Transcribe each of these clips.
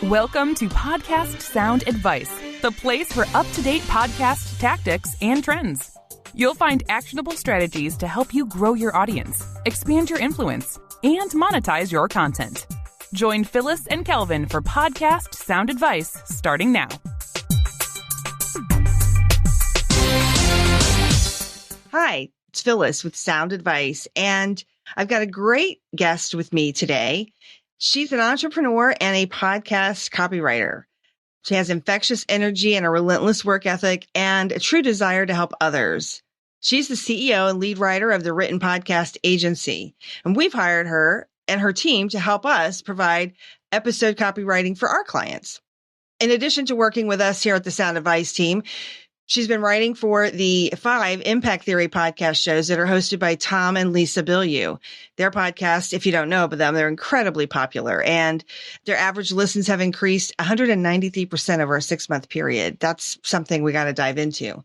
Welcome to Podcast SoundAdvice, the place for up-to-date podcast tactics and trends. You'll find actionable strategies to help you grow your audience, expand your influence, and monetize your content. Join Phyllis and Kelvin for Podcast SoundAdvice starting now. Hi, it's Phyllis with SoundAdvice, and I've got a great guest with me today. She's an entrepreneur and a podcast copywriter. She has infectious energy and a relentless work ethic and a true desire to help others. She's the CEO and lead writer of the Written Podcast Agency, and we've hired her and her team to help us provide episode copywriting for our clients. In addition to working with us here at the SoundAdvice team, she's been writing for the 5 Impact Theory podcast shows that are hosted by Tom and Lisa Bilyeu. Their podcast, if you don't know about them, they're incredibly popular, and their average listens have increased 193% over a 6-month period. That's something we got to dive into.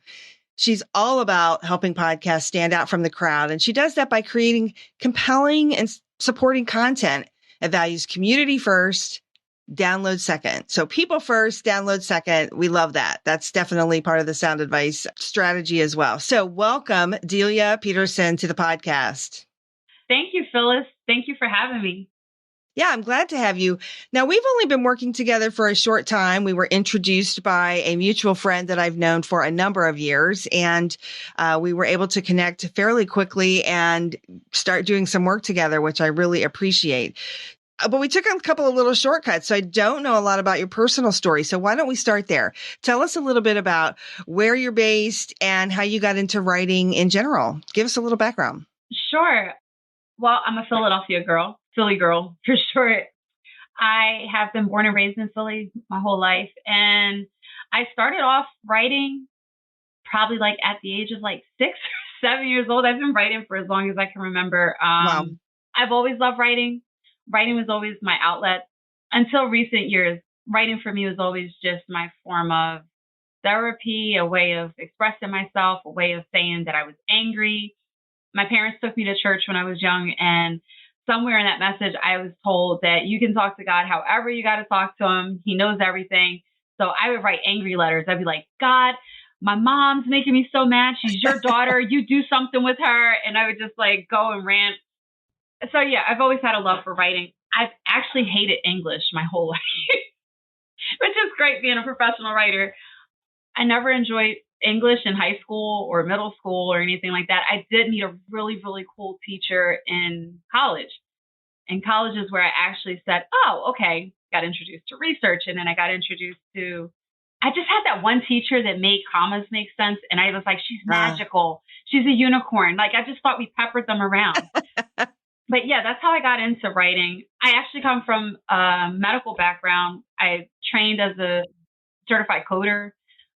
She's all about helping podcasts stand out from the crowd, and she does that by creating compelling and supporting content that values community first, download second. So people first, download second. We love that. That's definitely part of the SoundAdvice strategy as well. So welcome, Delia Peterson, to the podcast. Thank you, Phyllis. Thank you for having me. Yeah, I'm glad to have you. Now, we've only been working together for a short time. We were introduced by a mutual friend that I've known for a number of years, and we were able to connect fairly quickly and start doing some work together, which I really appreciate. But we took a couple of little shortcuts, so I don't know a lot about your personal story. So why don't we start there? Tell us a little bit about where you're based and how you got into writing in general. Give us a little background. Sure. Well, I'm a Philadelphia girl, Philly girl for short. I have been born and raised in Philly my whole life. And I started off writing probably like at the age of like 6 or 7 years old. I've been writing for as long as I can remember. Wow. I've always loved writing. Writing was always my outlet. Until recent years, writing for me was always just my form of therapy, a way of expressing myself, a way of saying that I was angry. My parents took me to church when I was young, and somewhere in that message, I was told that you can talk to God however you got to talk to him. He knows everything. So I would write angry letters. I'd be like, God, my mom's making me so mad. She's your daughter. You do something with her. And I would just like go and rant. So yeah, I've always had a love for writing. I've actually hated English my whole life, which is great being a professional writer. I never enjoyed English in high school or middle school or anything like that. I did meet a really, really cool teacher in college. And college is where I actually said, oh, okay, got introduced to research. And then I got introduced to, I just had that one teacher that made commas make sense. And I was like, she's magical. She's a unicorn. Like, I just thought we peppered them around. But yeah, that's how I got into writing. I actually come from a medical background. I trained as a certified coder.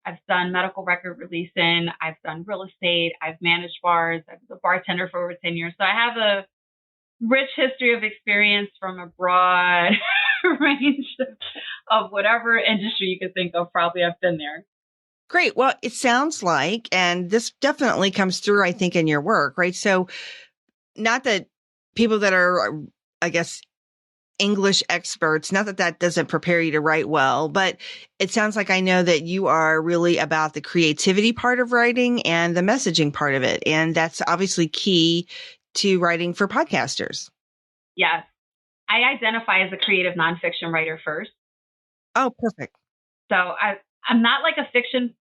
I've done medical record releasing. I've done real estate. I've managed bars. I was a bartender for over 10 years. So I have a rich history of experience from a broad range of whatever industry you could think of. Probably I've been there. Great. Well, it sounds like, and this definitely comes through, I think, in your work, right? So not that people that are, I guess, English experts, not that that doesn't prepare you to write well, but it sounds like I know that you are really about the creativity part of writing and the messaging part of it. And that's obviously key to writing for podcasters. Yes. I identify as a creative nonfiction writer first. Oh, perfect. So I'm not like a fiction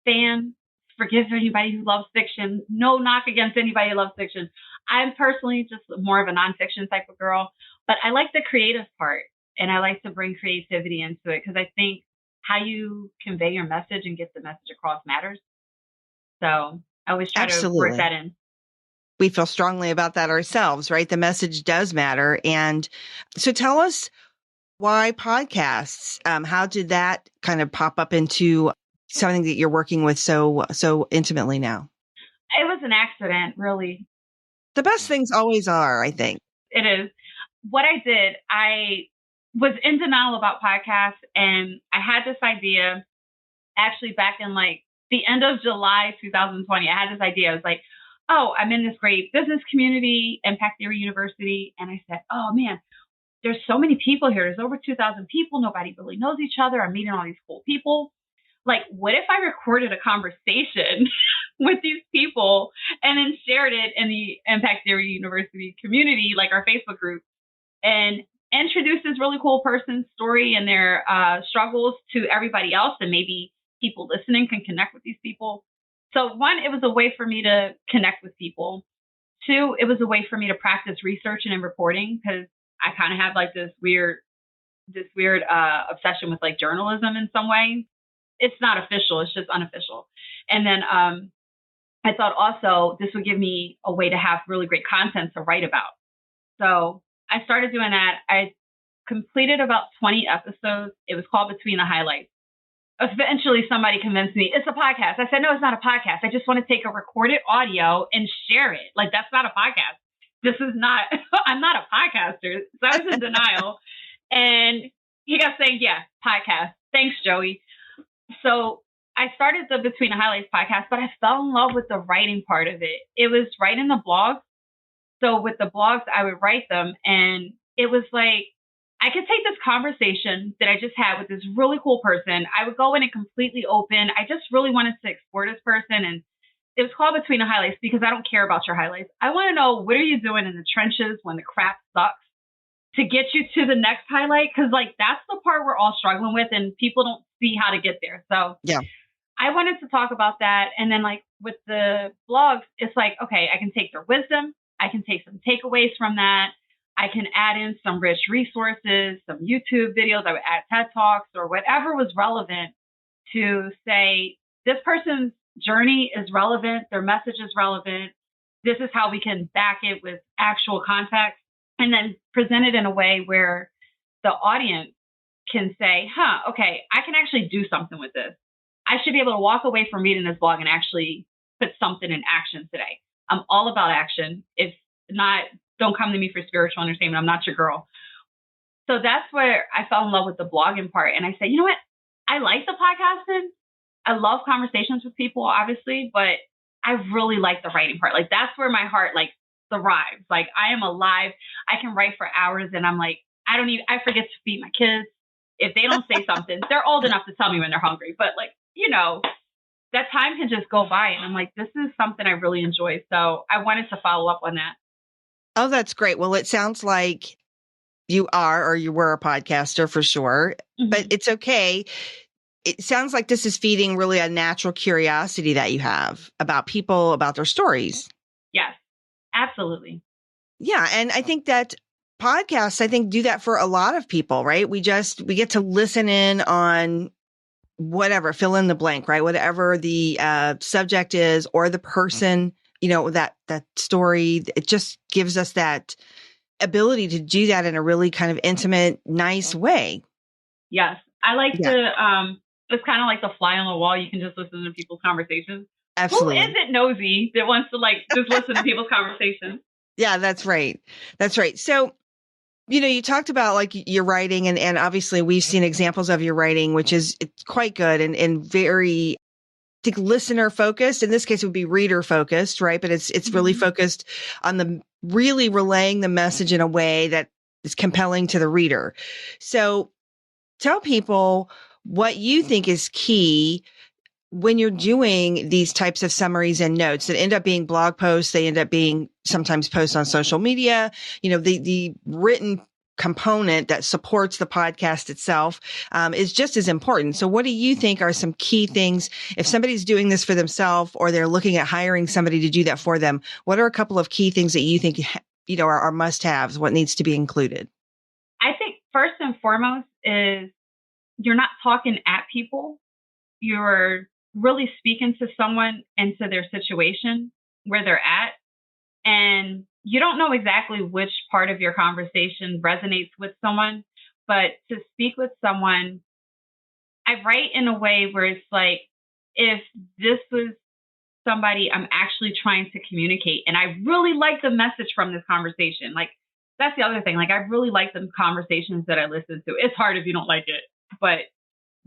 fan. Forgive anybody who loves fiction. No knock against anybody who loves fiction. I'm personally just more of a nonfiction type of girl, but I like the creative part and I like to bring creativity into it because I think how you convey your message and get the message across matters. So I always try to work that in. We feel strongly about that ourselves, right? The message does matter. And so tell us why podcasts? How did that kind of pop up into something that you're working with so intimately now? It was an accident, really. The best things always are, I think. It is. What I did, I was in denial about podcasts, and I had this idea actually back in like the end of July 2020. I had this idea. I was like, oh, I'm in this great business community, Impact Theory University. And I said, oh man, there's so many people here. There's over 2,000 people. Nobody really knows each other. I'm meeting all these cool people. Like, what if I recorded a conversation with these people and then shared it in the Impact Theory University community, like our Facebook group, and introduced this really cool person's story and their struggles to everybody else, and maybe people listening can connect with these people. So one, it was a way for me to connect with people. Two, it was a way for me to practice research and reporting, because I kind of have like this weird obsession with like journalism in some way. It's not official. It's just unofficial. And then I thought also this would give me a way to have really great content to write about. So I started doing that. I completed about 20 episodes. It was called Between the Highlights. Eventually, somebody convinced me it's a podcast. I said, no, it's not a podcast. I just want to take a recorded audio and share it. Like, that's not a podcast. This is not, I'm not a podcaster. So I was in denial. And he got saying, yeah, podcast. Thanks, Joey. So I started the Between the Highlights podcast, but I fell in love with the writing part of it. It was writing the blogs. So with the blogs, I would write them. And it was like, I could take this conversation that I just had with this really cool person. I would go in and completely open. I just really wanted to explore this person. And it was called Between the Highlights because I don't care about your highlights. I want to know, what are you doing in the trenches when the crap sucks to get you to the next highlight? Because like, that's the part we're all struggling with and people don't see how to get there. So yeah, I wanted to talk about that. And then like with the blogs, it's like, okay, I can take their wisdom. I can take some takeaways from that. I can add in some rich resources, some YouTube videos. I would add TED Talks or whatever was relevant to say, this person's journey is relevant. Their message is relevant. This is how we can back it with actual context, and then present it in a way where the audience can say, okay, I can actually do something with this. I should be able to walk away from reading this blog and actually put something in action today. I'm all about action. If not, don't come to me for spiritual entertainment. I'm not your girl. So that's where I fell in love with the blogging part. And I said, you know what? I like the podcasting. I love conversations with people, obviously, but I really like the writing part. Like, that's where my heart like thrives. Like, I am alive. I can write for hours, and I'm like, I forget to feed my kids. If they don't say something, they're old enough to tell me when they're hungry. But like, you know, that time can just go by. And I'm like, this is something I really enjoy. So I wanted to follow up on that. Oh, that's great. Well, it sounds like you are, or you were a podcaster for sure, but it's okay. It sounds like this is feeding really a natural curiosity that you have about people, about their stories. Yes, absolutely. Yeah. And I think that podcasts, do that for a lot of people, right? We get to listen in on whatever, fill in the blank, right? Whatever the subject is or the person, you know, that story, it just gives us that ability to do that in a really kind of intimate, nice way. Yes. I like to, it's kind of like the fly on the wall. You can just listen to people's conversations. Absolutely. Who isn't nosy that wants to like just listen to people's conversations? Yeah, that's right. That's right. So, you know, you talked about like your writing and obviously we've seen examples of your writing, which is quite good and very, I think, listener focused. In this case, it would be reader focused, right? But it's really focused on the really relaying the message in a way that is compelling to the reader. So tell people what you think is key when you're doing these types of summaries and notes that end up being blog posts. They end up being sometimes posts on social media. You know, the written component that supports the podcast itself is just as important. So what do you think are some key things if somebody's doing this for themselves or they're looking at hiring somebody to do that for them? What are a couple of key things that you think, you know, are must-haves, what needs to be included? I think first and foremost is you're not talking at people. You're really speaking to someone and to their situation, where they're at. And you don't know exactly which part of your conversation resonates with someone, but to speak with someone, I write in a way where it's like, if this was somebody I'm actually trying to communicate, and I really like the message from this conversation, like that's the other thing. Like, I really like the conversations that I listen to. It's hard if you don't like it, but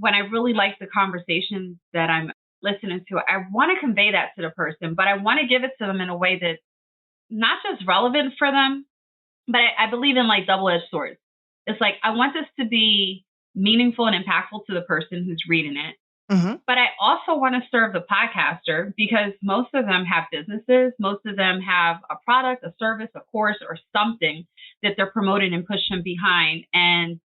when I really like the conversations that I'm listening to, I want to convey that to the person, but I want to give it to them in a way that's not just relevant for them, but I believe in like double-edged swords. It's like, I want this to be meaningful and impactful to the person who's reading it. Mm-hmm. But I also want to serve the podcaster because most of them have businesses. Most of them have a product, a service, a course, or something that they're promoting and pushing behind. And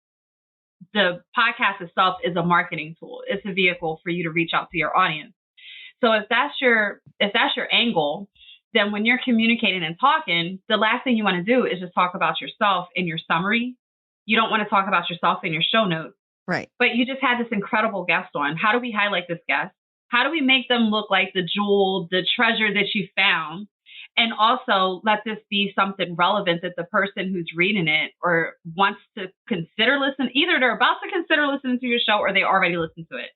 the podcast itself is a marketing tool. It's a vehicle for you to reach out to your audience. So if that's your angle, then when you're communicating and talking, the last thing you want to do is just talk about yourself in your summary. You don't want to talk about yourself in your show notes. Right. But you just had this incredible guest on. How do we highlight this guest? How do we make them look like the jewel, the treasure that you found? And also let this be something relevant that the person who's reading it or wants to consider listening, either they're about to consider listening to your show or they already listened to it.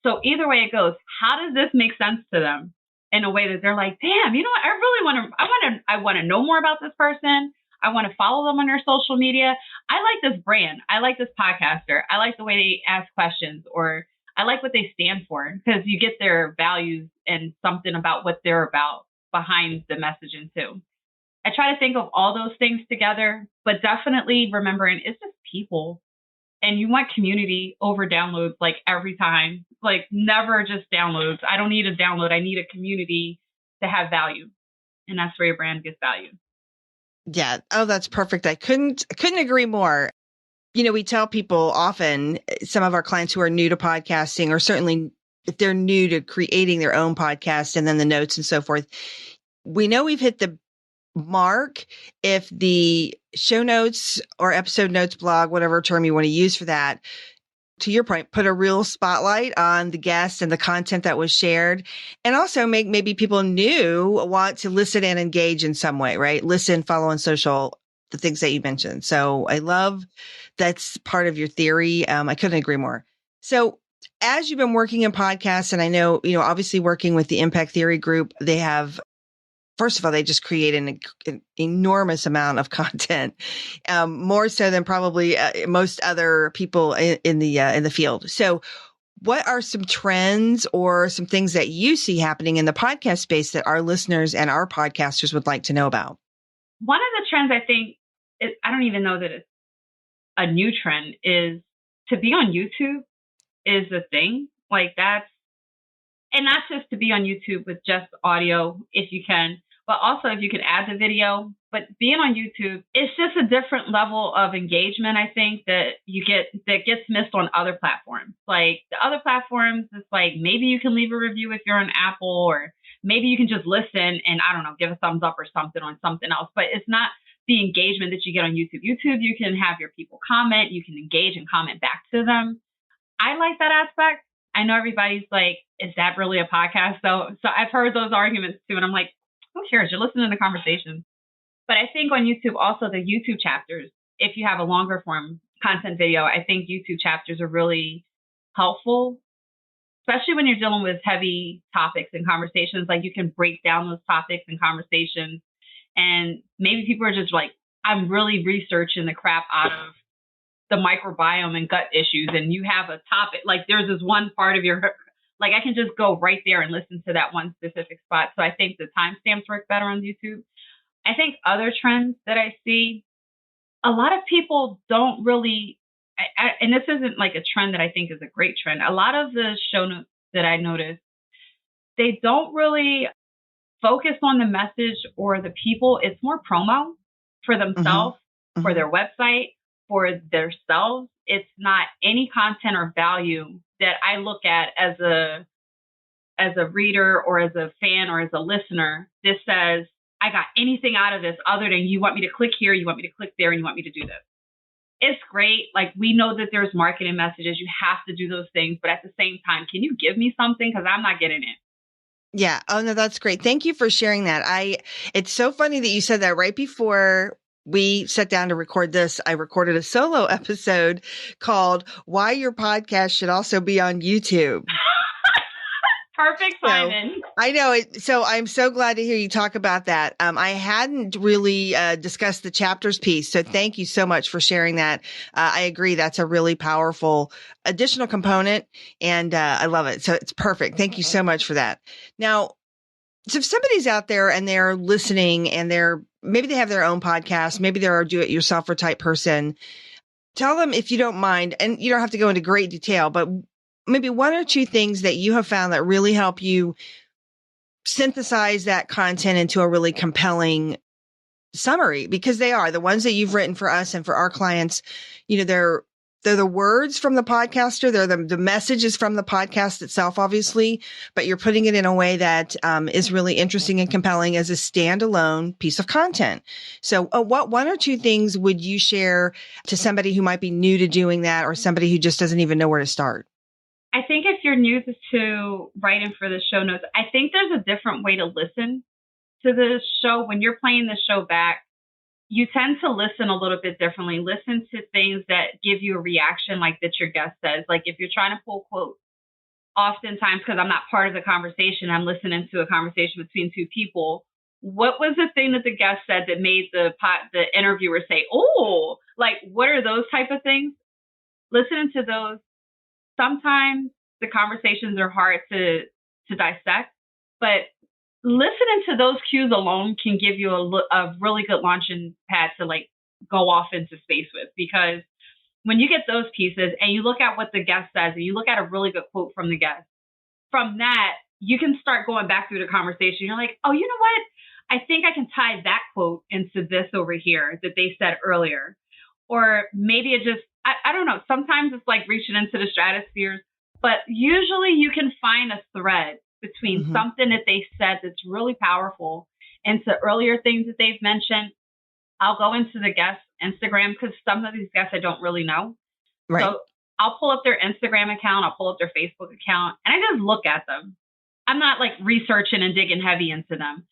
So either way it goes, how does this make sense to them in a way that they're like, damn, you know what? I want to know more about this person. I want to follow them on their social media. I like this brand. I like this podcaster. I like the way they ask questions, or I like what they stand for, because you get their values and something about what they're about behind the messaging too. I try to think of all those things together, but definitely remembering it's just people, and you want community over downloads, like every time, like never just downloads. I don't need a download. I need a community to have value. And that's where your brand gets value. Yeah. Oh, that's perfect. I couldn't agree more. You know, we tell people often, some of our clients who are new to podcasting, or certainly if they're new to creating their own podcast and then the notes and so forth, we know we've hit the mark if the show notes or episode notes, blog, whatever term you want to use for that, to your point, put a real spotlight on the guest and the content that was shared, and also make maybe people new want to listen and engage in some way, right? Listen, follow on social, the things that you mentioned. So I love that's part of your theory. I couldn't agree more. So as you've been working in podcasts, and I know, you know, obviously working with the Impact Theory group, they have, first of all, they just create an enormous amount of content, more so than probably most other people in the field. So what are some trends or some things that you see happening in the podcast space that our listeners and our podcasters would like to know about? One of the trends, I think, I don't even know that it's a new trend, is to be on YouTube is a thing. Like and not just to be on YouTube with just audio, if you can, but also if you can add the video. But being on YouTube, it's just a different level of engagement, I think, that gets missed on other platforms. Like the other platforms, it's like maybe you can leave a review if you're on Apple, or maybe you can just listen and, I don't know, give a thumbs up or something on something else. But it's not the engagement that you get on YouTube. YouTube, you can have your people comment, you can engage and comment back to them. I like that aspect. I know everybody's like, is that really a podcast? So I've heard those arguments too. And I'm like, who cares? You're listening to conversations. But I think on YouTube, also the YouTube chapters, if you have a longer form content video, I think YouTube chapters are really helpful, especially when you're dealing with heavy topics and conversations. Like you can break down those topics and conversations. And maybe people are just like, I'm really researching the crap out of the microbiome and gut issues, and you have a topic, like there's this one part of your, like I can just go right there and listen to that one specific spot. So I think the timestamps work better on YouTube. I think other trends that I see, a lot of people don't really, and this isn't like a trend that I think is a great trend. A lot of the show notes that I noticed, they don't really focus on the message or the people. It's more promo for themselves, Mm-hmm. for their website, for themselves. It's not any content or value that I look at as a reader or as a fan or as a listener that says, I got anything out of this other than you want me to click here, you want me to click there, and you want me to do this. It's great. Like we know that there's marketing messages. You have to do those things. But at the same time, can you give me something? Because I'm not getting it. Yeah. Oh, no, that's great. Thank you for sharing that. It's so funny that you said that right before we sat down to record this. I recorded a solo episode called Why Your Podcast Should Also Be on YouTube. Perfect, Simon. So, I know it. So I'm so glad to hear you talk about that. I hadn't really discussed the chapters piece. So thank you so much for sharing that. I agree. That's a really powerful additional component, and I love it. So it's perfect. Thank you so much for that. Now, so if somebody's out there and they're listening and maybe they have their own podcast, maybe they're a do-it-yourselfer type person, tell them, if you don't mind, and you don't have to go into great detail, but maybe one or two things that you have found that really help you synthesize that content into a really compelling summary, because they are the ones that you've written for us and for our clients. They're the words from the podcaster. They're the messages from the podcast itself, obviously, but you're putting it in a way that is really interesting and compelling as a standalone piece of content. So what one or two things would you share to somebody who might be new to doing that, or somebody who just doesn't even know where to start? I think if you're new to writing for the show notes, I think there's a different way to listen to the show. When you're playing the show back, you tend to listen a little bit differently. Listen to things that give you a reaction, like that your guest says. Like if you're trying to pull quotes, oftentimes, because I'm not part of the conversation, I'm listening to a conversation between two people. What was the thing that the guest said that made the interviewer say, "Oh," like what are those type of things? Listening to those. Sometimes the conversations are hard to dissect, but listening to those cues alone can give you a really good launching pad to like go off into space with. Because when you get those pieces and you look at what the guest says and you look at a really good quote from the guest, from that, you can start going back through the conversation. You're like, oh, you know what? I think I can tie that quote into this over here that they said earlier. Or maybe it just, I don't know. Sometimes it's like reaching into the stratosphere, but usually you can find a thread between something that they said that's really powerful into earlier things that they've mentioned. I'll go into the guest Instagram because some of these guests I don't really know. Right. So I'll pull up their Instagram account. I'll pull up their Facebook account and I just look at them. I'm not like researching and digging heavy into them.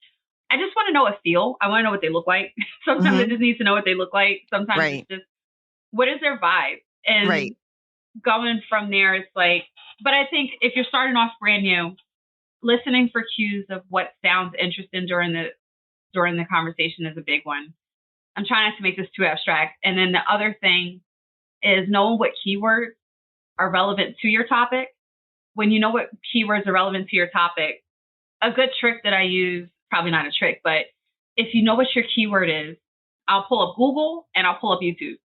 I just want to know a feel. I want to know what they look like. Sometimes I just need to know what they look like. Sometimes it's just, what is their vibe? And going from there, it's like, but I think if you're starting off brand new, listening for cues of what sounds interesting during the conversation is a big one. I'm trying not to make this too abstract. And then the other thing is knowing what keywords are relevant to your topic. When you know what keywords are relevant to your topic, a good trick that I use, probably not a trick, but if you know what your keyword is, I'll pull up Google and I'll pull up YouTube.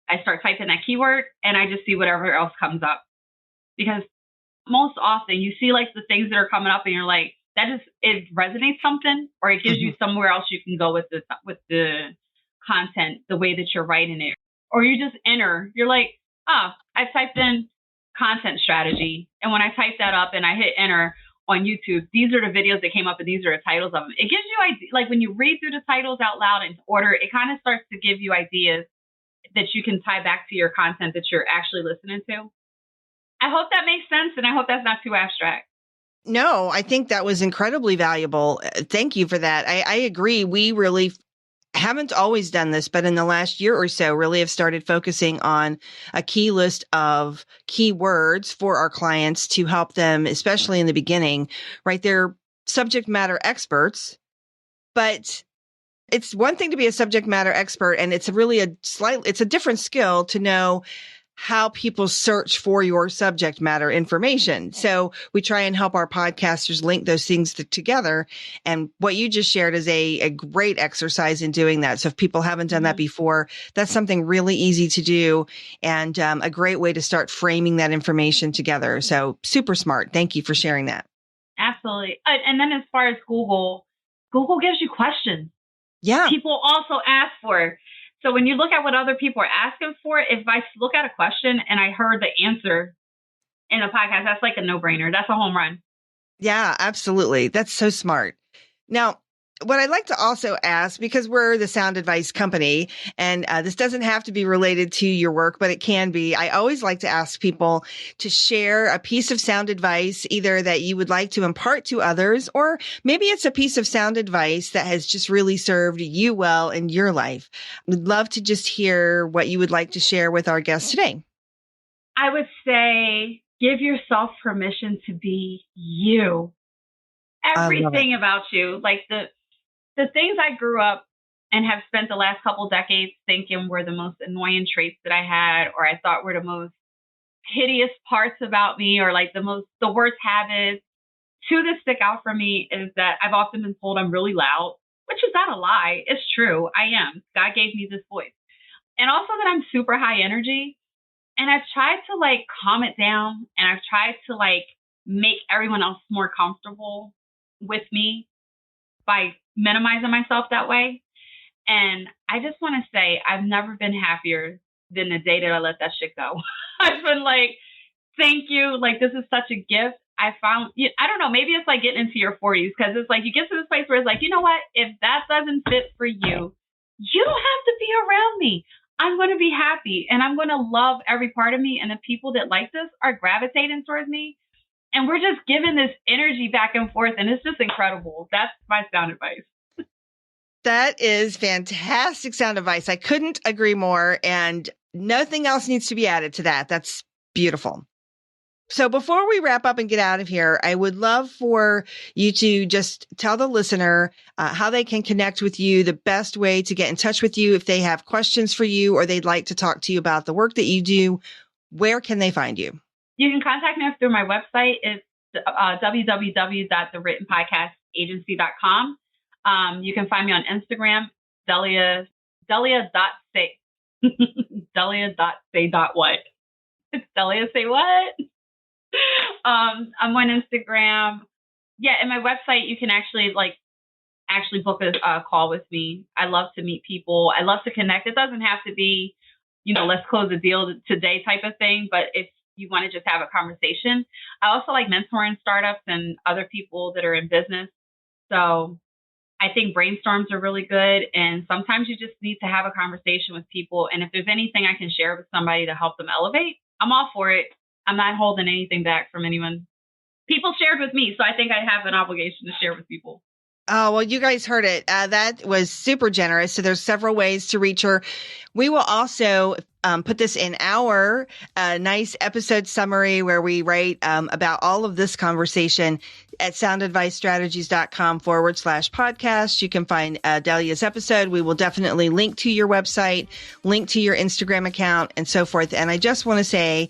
I start typing that keyword and I just see whatever else comes up. Because most often you see like the things that are coming up and you're like, it resonates something, or it gives you somewhere else you can go with the content, the way that you're writing it. Or you just enter, you're like, I typed in content strategy. And when I type that up and I hit enter on YouTube, these are the videos that came up and these are the titles of them. It gives you ideas. Like when you read through the titles out loud in order, it kind of starts to give you ideas that you can tie back to your content that you're actually listening to. I hope that makes sense, and I hope that's not too abstract. No, I think that was incredibly valuable. Thank you for that. I agree. We really haven't always done this, but in the last year or so, really have started focusing on a key list of keywords for our clients to help them, especially in the beginning, right? They're subject matter experts, but it's one thing to be a subject matter expert, and it's really it's a different skill to know how people search for your subject matter information. So we try and help our podcasters link those things together. And what you just shared is a great exercise in doing that. So if people haven't done that before, that's something really easy to do, and a great way to start framing that information together. So super smart. Thank you for sharing that. Absolutely. And then as far as Google gives you questions. Yeah. People also ask for. So when you look at what other people are asking for, if I look at a question and I heard the answer in a podcast, that's like a no-brainer. That's a home run. Yeah, absolutely. That's so smart. Now, what I'd like to also ask, because we're the Sound Advice company, and this doesn't have to be related to your work, but it can be. I always like to ask people to share a piece of sound advice, either that you would like to impart to others, or maybe it's a piece of sound advice that has just really served you well in your life. We'd love to just hear what you would like to share with our guests today. I would say give yourself permission to be you. Everything about you, like the things I grew up and have spent the last couple decades thinking were the most annoying traits that I had, or I thought were the most hideous parts about me, or like the worst habits. Two that stick out for me is that I've often been told I'm really loud, which is not a lie. It's true. I am. God gave me this voice. and also that I'm super high energy. And I've tried to like calm it down, and I've tried to like make everyone else more comfortable with me by minimizing myself that way. And I just want to say I've never been happier than the day that I let that shit go. I've been like, thank you. Like, this is such a gift. I found, I don't know, maybe it's like getting into your 40s, because it's like you get to this place where it's like, you know what? If that doesn't fit for you, you don't have to be around me. I'm going to be happy, and I'm going to love every part of me. And the people that like this are gravitating towards me. And we're just giving this energy back and forth. And it's just incredible. That's my sound advice. That is fantastic sound advice. I couldn't agree more. And nothing else needs to be added to that. That's beautiful. So before we wrap up and get out of here, I would love for you to just tell the listener how they can connect with you, the best way to get in touch with you if they have questions for you or they'd like to talk to you about the work that you do. Where can they find you? You can contact me through my website. It's www.thewrittenpodcastagency.com. You can find me on Instagram, Delia.say. Delia.say.what? Delia say what? I'm on Instagram. Yeah, and my website, you can actually book a call with me. I love to meet people. I love to connect. It doesn't have to be, let's close the deal today type of thing. But if you want to just have a conversation, I also like mentoring startups and other people that are in business. So I think brainstorms are really good. And sometimes you just need to have a conversation with people. And if there's anything I can share with somebody to help them elevate, I'm all for it. I'm not holding anything back from anyone. People shared with me, so I think I have an obligation to share with people. Oh, well, you guys heard it. That was super generous. So there's several ways to reach her. We will also put this in our nice episode summary where we write about all of this conversation at soundadvicestrategies.com/podcast. You can find Delia's episode. We will definitely link to your website, link to your Instagram account, and so forth. And I just want to say,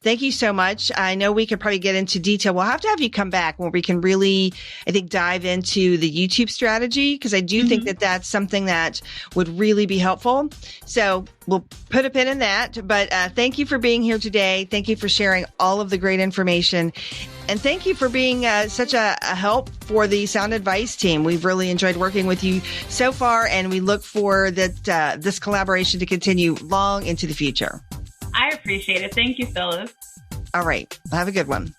thank you so much. I know we could probably get into detail. We'll have to have you come back where we can really, I think, dive into the YouTube strategy, because I do think that that's something that would really be helpful. So we'll put a pin in that. But thank you for being here today. Thank you for sharing all of the great information. And thank you for being such a help for the Sound Advice team. We've really enjoyed working with you so far, and we look for that this collaboration to continue long into the future. I appreciate it. Thank you, Phyllis. All right. Have a good one.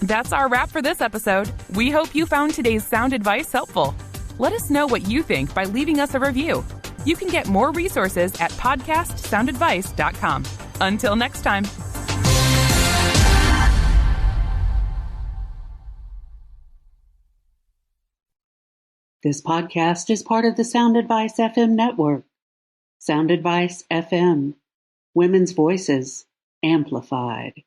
That's our wrap for this episode. We hope you found today's sound advice helpful. Let us know what you think by leaving us a review. You can get more resources at podcastsoundadvice.com. Until next time. This podcast is part of the Sound Advice FM network. Sound Advice FM. Women's voices amplified.